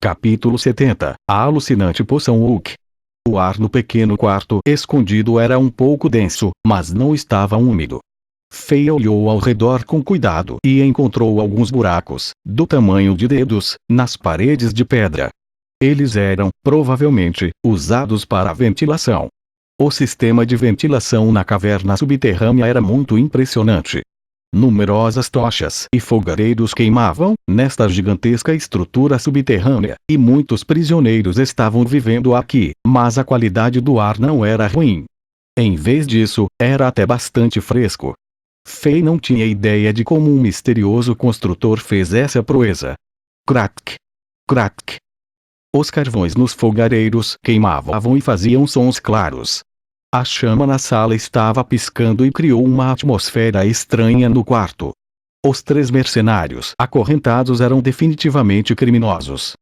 Capítulo 70. A alucinante poção Hulk. O ar no pequeno quarto escondido era um pouco denso, mas não estava úmido. Fei olhou ao redor com cuidado e encontrou alguns buracos, do tamanho de dedos, nas paredes de pedra. Eles eram, provavelmente, usados para a ventilação. O sistema de ventilação na caverna subterrânea era muito impressionante. Numerosas tochas e fogareiros queimavam nesta gigantesca estrutura subterrânea, e muitos prisioneiros estavam vivendo aqui, mas a qualidade do ar não era ruim. Em vez disso, era até bastante fresco. Fei não tinha ideia de como um misterioso construtor fez essa proeza. Crack! Crack! Os carvões nos fogareiros queimavam e faziam sons claros. A chama na sala estava piscando e criou uma atmosfera estranha no quarto. Os 3 mercenários acorrentados eram definitivamente criminosos.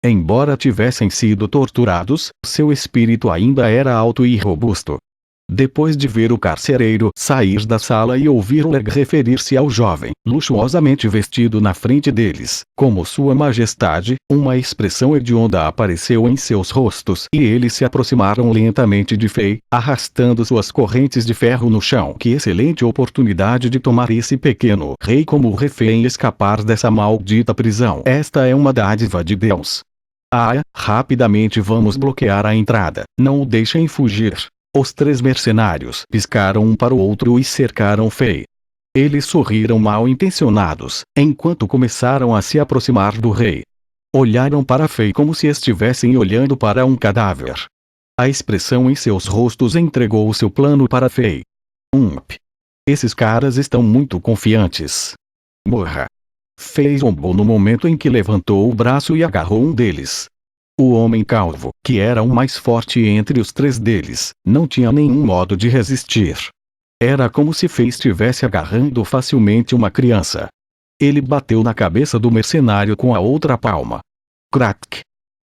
Embora tivessem sido torturados, seu espírito ainda era alto e robusto. Depois de ver o carcereiro sair da sala e ouvir Oleg referir-se ao jovem, luxuosamente vestido na frente deles, como Sua Majestade, uma expressão hedionda apareceu em seus rostos e eles se aproximaram lentamente de Fei, arrastando suas correntes de ferro no chão. Que excelente oportunidade de tomar esse pequeno rei como refém e escapar dessa maldita prisão. Esta é uma dádiva de Deus. Rapidamente vamos bloquear a entrada, não o deixem fugir. Os 3 mercenários piscaram um para o outro e cercaram Fei. Eles sorriram mal intencionados, enquanto começaram a se aproximar do rei. Olharam para Fei como se estivessem olhando para um cadáver. A expressão em seus rostos entregou o seu plano para Fei. Esses caras estão muito confiantes. Morra! Fei zombou no momento em que levantou o braço e agarrou um deles. O homem calvo, que era o mais forte entre os 3 deles, não tinha nenhum modo de resistir. Era como se Fei estivesse agarrando facilmente uma criança. Ele bateu na cabeça do mercenário com a outra palma. Crack!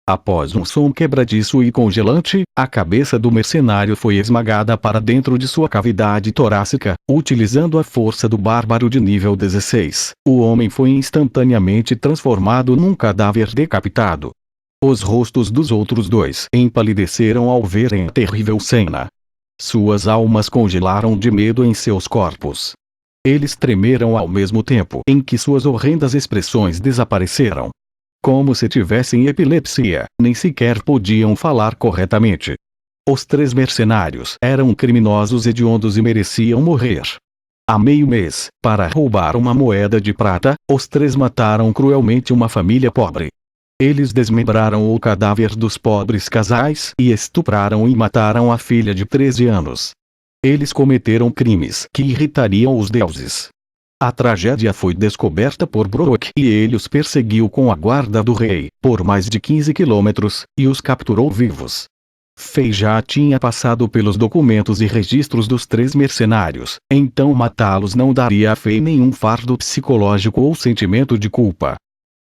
Após um som quebradiço e congelante, a cabeça do mercenário foi esmagada para dentro de sua cavidade torácica, utilizando a força do bárbaro de nível 16. O homem foi instantaneamente transformado num cadáver decapitado. Os rostos dos outros 2 empalideceram ao verem a terrível cena. Suas almas congelaram de medo em seus corpos. Eles tremeram ao mesmo tempo em que suas horrendas expressões desapareceram. Como se tivessem epilepsia, nem sequer podiam falar corretamente. Os 3 mercenários eram criminosos hediondos e mereciam morrer. Há meio mês, para roubar uma moeda de prata, os 3 mataram cruelmente uma família pobre. Eles desmembraram o cadáver dos pobres casais e estupraram e mataram a filha de 13 anos. Eles cometeram crimes que irritariam os deuses. A tragédia foi descoberta por Brok e ele os perseguiu com a guarda do rei, por mais de 15 quilômetros, e os capturou vivos. Fei já tinha passado pelos documentos e registros dos 3 mercenários, então matá-los não daria a Fei nenhum fardo psicológico ou sentimento de culpa.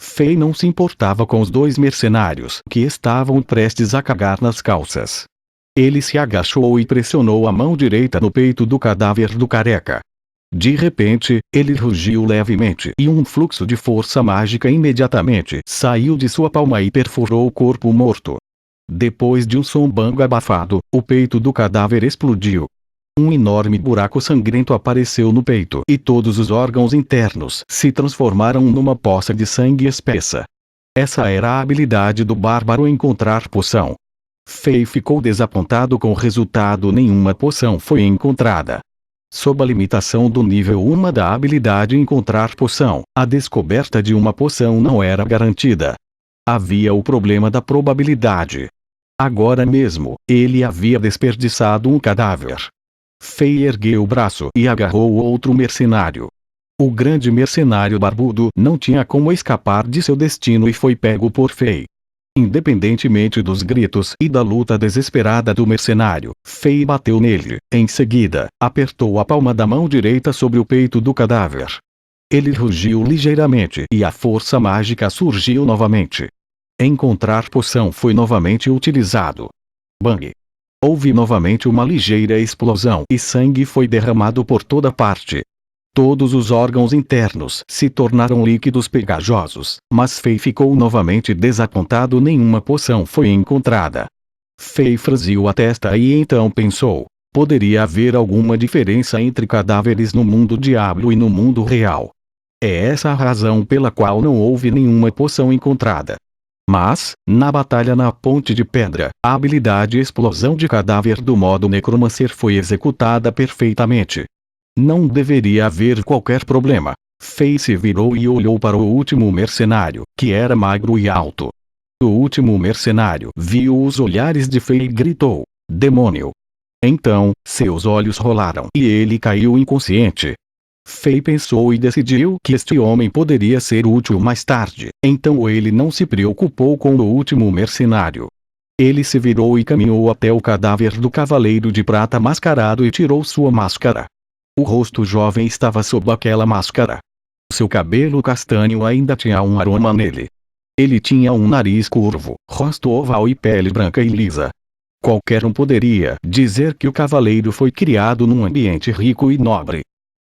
Fei não se importava com os 2 mercenários que estavam prestes a cagar nas calças. Ele se agachou e pressionou a mão direita no peito do cadáver do careca. De repente, ele rugiu levemente e um fluxo de força mágica imediatamente saiu de sua palma e perfurou o corpo morto. Depois de um som bang abafado, o peito do cadáver explodiu. Um enorme buraco sangrento apareceu no peito e todos os órgãos internos se transformaram numa poça de sangue espessa. Essa era a habilidade do bárbaro encontrar poção. Fei ficou desapontado com o resultado. Nenhuma poção foi encontrada. Sob a limitação do nível 1 da habilidade encontrar poção, a descoberta de uma poção não era garantida. Havia o problema da probabilidade. Agora mesmo, ele havia desperdiçado um cadáver. Fei ergueu o braço e agarrou o outro mercenário. O grande mercenário barbudo não tinha como escapar de seu destino e foi pego por Fei. Independentemente dos gritos e da luta desesperada do mercenário, Fei bateu nele. Em seguida, apertou a palma da mão direita sobre o peito do cadáver. Ele rugiu ligeiramente e a força mágica surgiu novamente. Encontrar poção foi novamente utilizado. Bang! Houve novamente uma ligeira explosão e sangue foi derramado por toda parte. Todos os órgãos internos se tornaram líquidos pegajosos, mas Fei ficou novamente desapontado. Nenhuma poção foi encontrada. Fei franziu a testa e então pensou: poderia haver alguma diferença entre cadáveres no mundo diablo e no mundo real. É essa a razão pela qual não houve nenhuma poção encontrada. Mas, na batalha na Ponte de Pedra, a habilidade explosão de cadáver do modo necromancer foi executada perfeitamente. Não deveria haver qualquer problema. Fei se virou e olhou para o último mercenário, que era magro e alto. O último mercenário viu os olhares de Fei e gritou: demônio! Então, seus olhos rolaram e ele caiu inconsciente. Fei pensou e decidiu que este homem poderia ser útil mais tarde, então ele não se preocupou com o último mercenário. Ele se virou e caminhou até o cadáver do cavaleiro de prata mascarado e tirou sua máscara. O rosto jovem estava sob aquela máscara. Seu cabelo castanho ainda tinha um aroma nele. Ele tinha um nariz curvo, rosto oval e pele branca e lisa. Qualquer um poderia dizer que o cavaleiro foi criado num ambiente rico e nobre.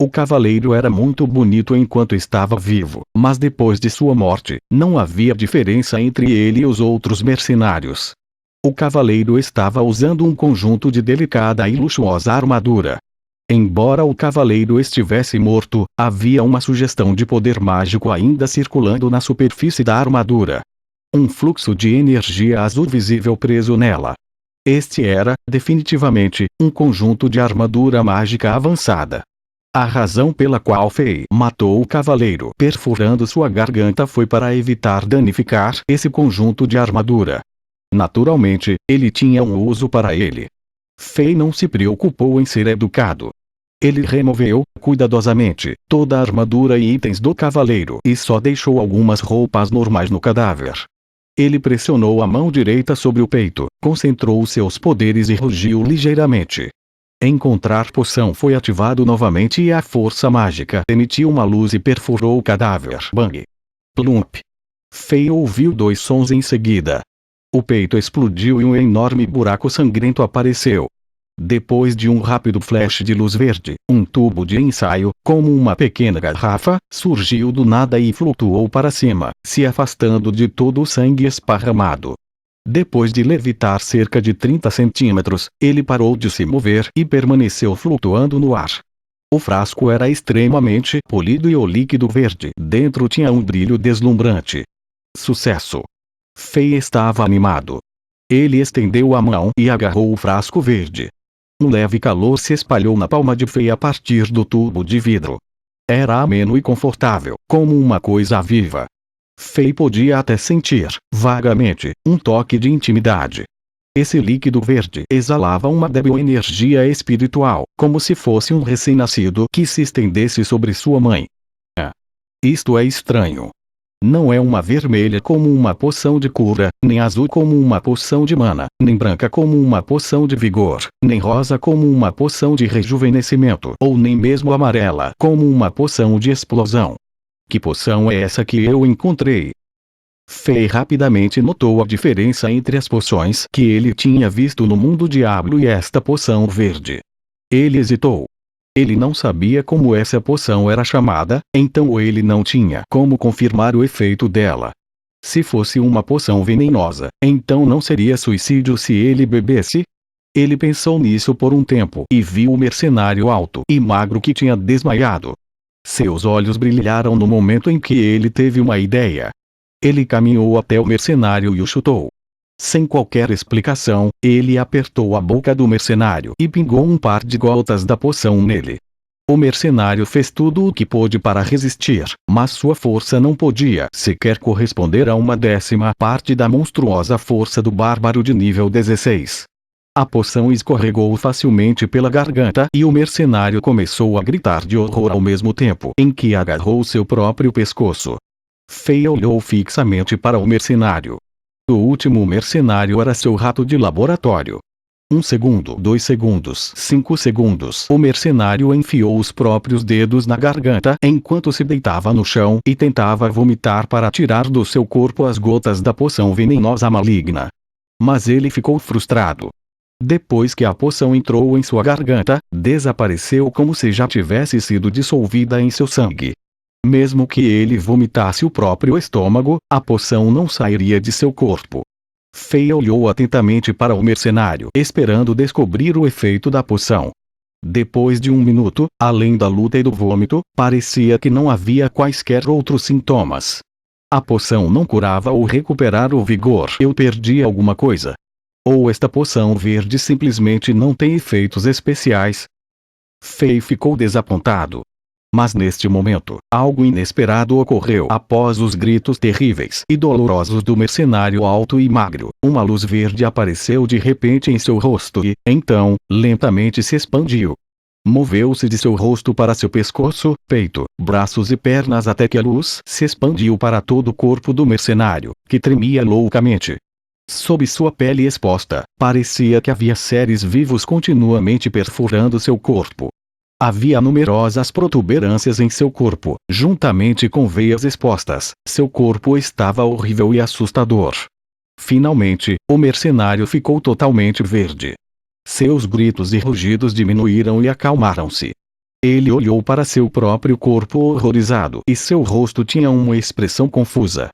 O cavaleiro era muito bonito enquanto estava vivo, mas depois de sua morte, não havia diferença entre ele e os outros mercenários. O cavaleiro estava usando um conjunto de delicada e luxuosa armadura. Embora o cavaleiro estivesse morto, havia uma sugestão de poder mágico ainda circulando na superfície da armadura. Um fluxo de energia azul visível preso nela. Este era, definitivamente, um conjunto de armadura mágica avançada. A razão pela qual Fei matou o cavaleiro perfurando sua garganta foi para evitar danificar esse conjunto de armadura. Naturalmente, ele tinha um uso para ele. Fei não se preocupou em ser educado. Ele removeu, cuidadosamente, toda a armadura e itens do cavaleiro e só deixou algumas roupas normais no cadáver. Ele pressionou a mão direita sobre o peito, concentrou seus poderes e rugiu ligeiramente. Encontrar poção foi ativado novamente e a força mágica emitiu uma luz e perfurou o cadáver. Bang! Plump! Fei ouviu dois sons em seguida. O peito explodiu e um enorme buraco sangrento apareceu. Depois de um rápido flash de luz verde, um tubo de ensaio, como uma pequena garrafa, surgiu do nada e flutuou para cima, se afastando de todo o sangue esparramado. Depois de levitar cerca de 30 centímetros, ele parou de se mover e permaneceu flutuando no ar. O frasco era extremamente polido e o líquido verde dentro tinha um brilho deslumbrante. Sucesso! Fei estava animado. Ele estendeu a mão e agarrou o frasco verde. Um leve calor se espalhou na palma de Fei a partir do tubo de vidro. Era ameno e confortável, como uma coisa viva. Fei podia até sentir, vagamente, um toque de intimidade. Esse líquido verde exalava uma débil energia espiritual, como se fosse um recém-nascido que se estendesse sobre sua mãe. Isto é estranho. Não é uma vermelha como uma poção de cura, nem azul como uma poção de mana, nem branca como uma poção de vigor, nem rosa como uma poção de rejuvenescimento, ou nem mesmo amarela como uma poção de explosão. Que poção é essa que eu encontrei? Fei rapidamente notou a diferença entre as poções que ele tinha visto no mundo diablo e esta poção verde. Ele hesitou. Ele não sabia como essa poção era chamada, então ele não tinha como confirmar o efeito dela. Se fosse uma poção venenosa, então não seria suicídio se ele bebesse? Ele pensou nisso por um tempo e viu o mercenário alto e magro que tinha desmaiado. Seus olhos brilharam no momento em que ele teve uma ideia. Ele caminhou até o mercenário e o chutou. Sem qualquer explicação, ele apertou a boca do mercenário e pingou um par de gotas da poção nele. O mercenário fez tudo o que pôde para resistir, mas sua força não podia sequer corresponder a uma 10ª parte da monstruosa força do bárbaro de nível 16. A poção escorregou facilmente pela garganta e o mercenário começou a gritar de horror ao mesmo tempo em que agarrou seu próprio pescoço. Fei olhou fixamente para o mercenário. O último mercenário era seu rato de laboratório. 1 segundo, 2 segundos, 5 segundos. O mercenário enfiou os próprios dedos na garganta enquanto se deitava no chão e tentava vomitar para tirar do seu corpo as gotas da poção venenosa maligna. Mas ele ficou frustrado. Depois que a poção entrou em sua garganta, desapareceu como se já tivesse sido dissolvida em seu sangue. Mesmo que ele vomitasse o próprio estômago, a poção não sairia de seu corpo. Fei olhou atentamente para o mercenário, esperando descobrir o efeito da poção. Depois de um minuto, além da luta e do vômito, parecia que não havia quaisquer outros sintomas. A poção não curava ou recuperar o vigor. Eu perdi alguma coisa. Ou esta poção verde simplesmente não tem efeitos especiais. Fei ficou desapontado. Mas neste momento, algo inesperado ocorreu. Após os gritos terríveis e dolorosos do mercenário alto e magro, uma luz verde apareceu de repente em seu rosto e, então, lentamente se expandiu. Moveu-se de seu rosto para seu pescoço, peito, braços e pernas até que a luz se expandiu para todo o corpo do mercenário, que tremia loucamente. Sob sua pele exposta, parecia que havia seres vivos continuamente perfurando seu corpo. Havia numerosas protuberâncias em seu corpo, juntamente com veias expostas. Seu corpo estava horrível e assustador. Finalmente, o mercenário ficou totalmente verde. Seus gritos e rugidos diminuíram e acalmaram-se. Ele olhou para seu próprio corpo horrorizado e seu rosto tinha uma expressão confusa.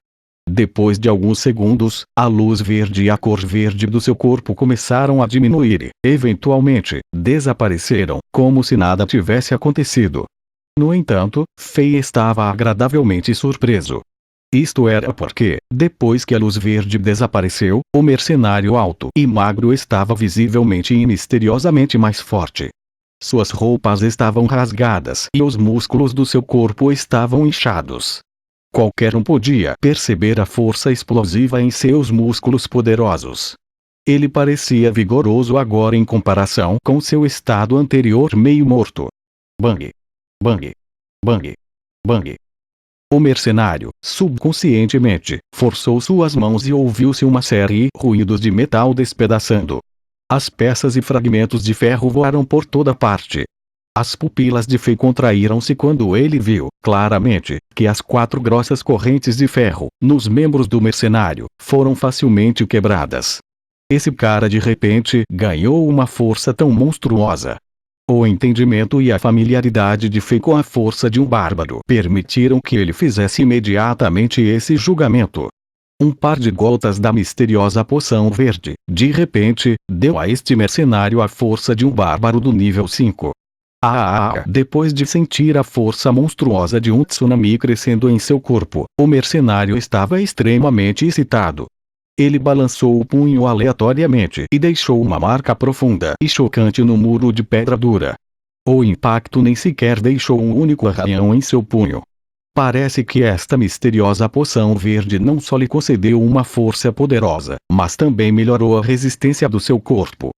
Depois de alguns segundos, a luz verde e a cor verde do seu corpo começaram a diminuir e, eventualmente, desapareceram, como se nada tivesse acontecido. No entanto, Fei estava agradavelmente surpreso. Isto era porque, depois que a luz verde desapareceu, o mercenário alto e magro estava visivelmente e misteriosamente mais forte. Suas roupas estavam rasgadas e os músculos do seu corpo estavam inchados. Qualquer um podia perceber a força explosiva em seus músculos poderosos. Ele parecia vigoroso agora em comparação com seu estado anterior meio morto. Bang! Bang! Bang! Bang! O mercenário, subconscientemente, forçou suas mãos e ouviu-se uma série de ruídos de metal despedaçando. As peças e fragmentos de ferro voaram por toda parte. As pupilas de Fei contraíram-se quando ele viu, claramente, que as 4 grossas correntes de ferro, nos membros do mercenário, foram facilmente quebradas. Esse cara de repente ganhou uma força tão monstruosa. O entendimento e a familiaridade de Fei com a força de um bárbaro permitiram que ele fizesse imediatamente esse julgamento. Um par de gotas da misteriosa poção verde, de repente, deu a este mercenário a força de um bárbaro do nível 5. Depois de sentir a força monstruosa de um tsunami crescendo em seu corpo, o mercenário estava extremamente excitado. Ele balançou o punho aleatoriamente e deixou uma marca profunda e chocante no muro de pedra dura. O impacto nem sequer deixou um único arranhão em seu punho. Parece que esta misteriosa poção verde não só lhe concedeu uma força poderosa, mas também melhorou a resistência do seu corpo.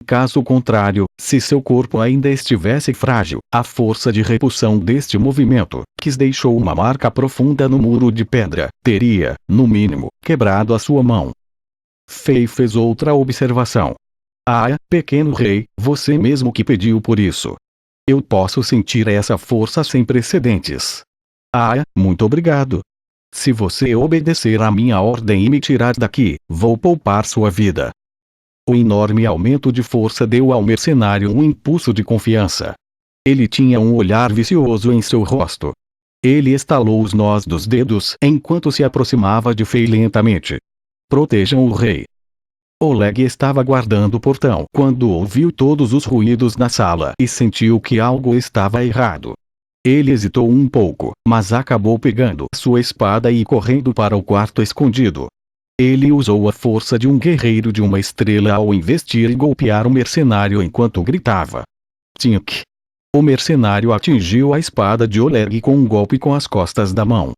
Caso contrário, se seu corpo ainda estivesse frágil, a força de repulsão deste movimento, que deixou uma marca profunda no muro de pedra, teria, no mínimo, quebrado a sua mão. Fei fez outra observação. Pequeno rei, você mesmo que pediu por isso. Eu posso sentir essa força sem precedentes. Muito obrigado. Se você obedecer à minha ordem e me tirar daqui, vou poupar sua vida. O enorme aumento de força deu ao mercenário um impulso de confiança. Ele tinha um olhar vicioso em seu rosto. Ele estalou os nós dos dedos enquanto se aproximava de Fei lentamente. Protejam o rei. Oleg estava guardando o portão quando ouviu todos os ruídos na sala e sentiu que algo estava errado. Ele hesitou um pouco, mas acabou pegando sua espada e correndo para o quarto escondido. Ele usou a força de um guerreiro de uma estrela ao investir e golpear o mercenário enquanto gritava. Tink! O mercenário atingiu a espada de Oleg com um golpe com as costas da mão.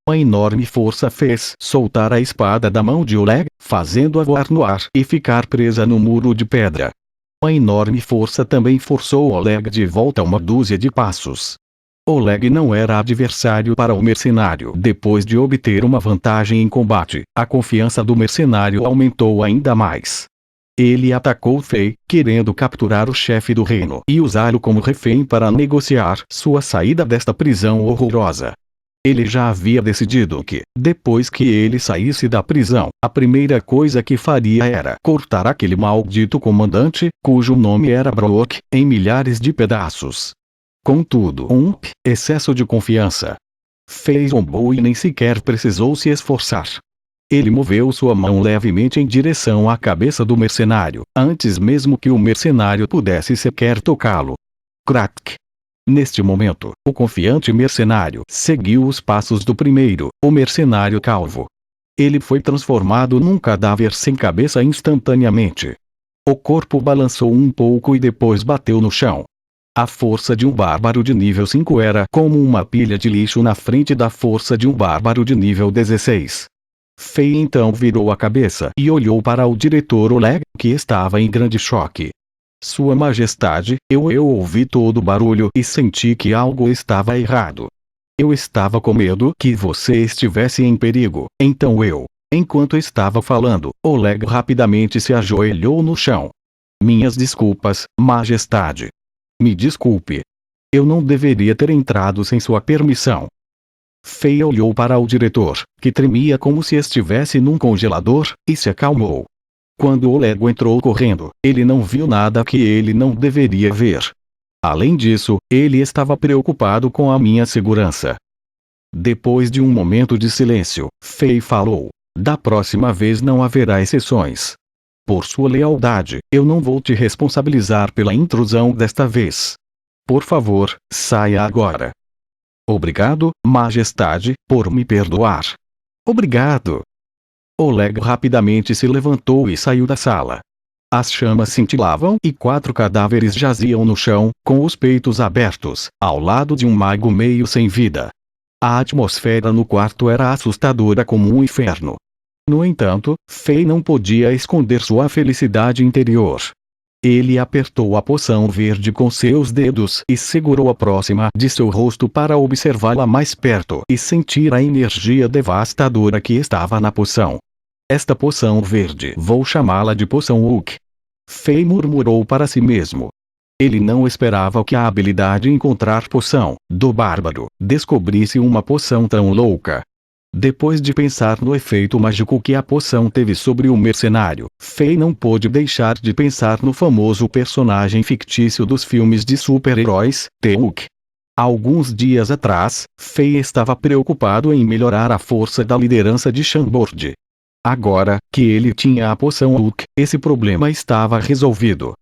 Uma enorme força fez soltar a espada da mão de Oleg, fazendo-a voar no ar e ficar presa no muro de pedra. Uma enorme força também forçou Oleg de volta uma dúzia de passos. Oleg não era adversário para o mercenário. Depois de obter uma vantagem em combate, a confiança do mercenário aumentou ainda mais. Ele atacou Fei, querendo capturar o chefe do reino e usá-lo como refém para negociar sua saída desta prisão horrorosa. Ele já havia decidido que, depois que ele saísse da prisão, a primeira coisa que faria era cortar aquele maldito comandante, cujo nome era Brock, em milhares de pedaços. Contudo, excesso de confiança. Fez e nem sequer precisou se esforçar. Ele moveu sua mão levemente em direção à cabeça do mercenário, antes mesmo que o mercenário pudesse sequer tocá-lo. Crack! Neste momento, o confiante mercenário seguiu os passos do primeiro, o mercenário calvo. Ele foi transformado num cadáver sem cabeça instantaneamente. O corpo balançou um pouco e depois bateu no chão. A força de um bárbaro de nível 5 era como uma pilha de lixo na frente da força de um bárbaro de nível 16. Fei então virou a cabeça e olhou para o diretor Oleg, que estava em grande choque. Sua Majestade, eu ouvi todo o barulho e senti que algo estava errado. Eu estava com medo que você estivesse em perigo, então enquanto estava falando, Oleg rapidamente se ajoelhou no chão. Minhas desculpas, Majestade. Me desculpe. Eu não deveria ter entrado sem sua permissão. Fei olhou para o diretor, que tremia como se estivesse num congelador, e se acalmou. Quando Oleg entrou correndo, ele não viu nada que ele não deveria ver. Além disso, ele estava preocupado com a minha segurança. Depois de um momento de silêncio, Fei falou: da próxima vez não haverá exceções. Por sua lealdade, eu não vou te responsabilizar pela intrusão desta vez. Por favor, saia agora. Obrigado, Majestade, por me perdoar. Obrigado. Oleg rapidamente se levantou e saiu da sala. As chamas cintilavam e 4 cadáveres jaziam no chão, com os peitos abertos, ao lado de um mago meio sem vida. A atmosfera no quarto era assustadora como um inferno. No entanto, Fei não podia esconder sua felicidade interior. Ele apertou a poção verde com seus dedos e segurou-a próxima de seu rosto para observá-la mais perto e sentir a energia devastadora que estava na poção. Esta poção verde, vou chamá-la de poção Hulk. Fei murmurou para si mesmo. Ele não esperava que a habilidade encontrar poção, do bárbaro, descobrisse uma poção tão louca. Depois de pensar no efeito mágico que a poção teve sobre o mercenário, Fei não pôde deixar de pensar no famoso personagem fictício dos filmes de super-heróis, The-Hulk. Alguns dias atrás, Fei estava preocupado em melhorar a força da liderança de Chambord. Agora, que ele tinha a poção Hulk, esse problema estava resolvido.